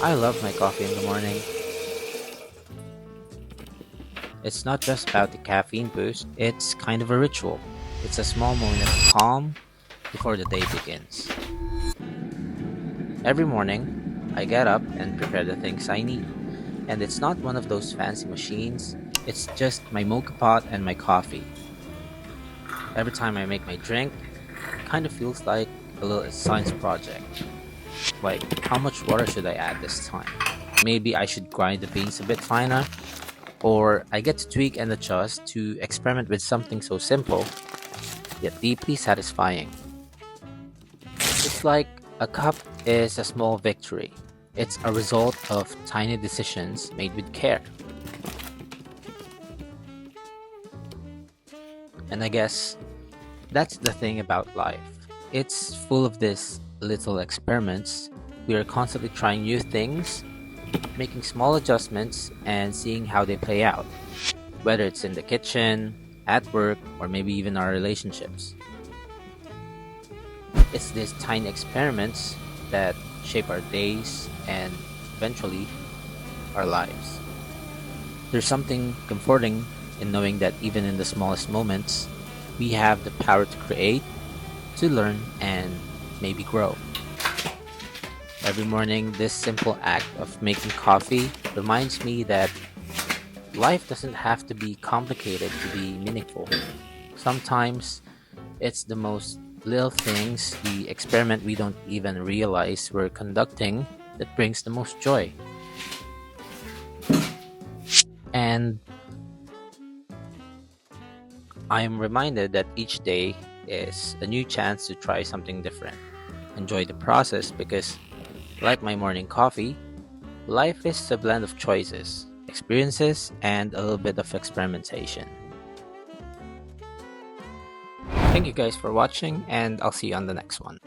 I love my coffee in the morning. It's not just about the caffeine boost, it's kind of a ritual. It's a small moment of calm before the day begins. Every morning, I get up and prepare the things I need. And it's not one of those fancy machines, it's just my mocha pot and my coffee. Every time I make my drink, it kind of feels like a little science project. Like, how much water should I add this time? Maybe I should grind the beans a bit finer, or I get to tweak and adjust to experiment with something so simple, yet deeply satisfying. It's like a cup is a small victory. It's a result of tiny decisions made with care. And I guess that's the thing about life. It's full of these little experiments. We are constantly trying new things, making small adjustments, and seeing how they play out, whether it's in the kitchen, at work, or maybe even our relationships. It's these tiny experiments that shape our days and eventually our lives. There's something comforting in knowing that even in the smallest moments, we have the power to create, to learn, and maybe grow. Every morning, this simple act of making coffee reminds me that life doesn't have to be complicated to be meaningful. Sometimes it's the most little things, the experiment we don't even realize we're conducting, that brings the most joy. And I am reminded that each day is a new chance to try something different. Enjoy the process because, like my morning coffee, life is a blend of choices, experiences, and a little bit of experimentation. Thank you guys for watching, and I'll see you on the next one.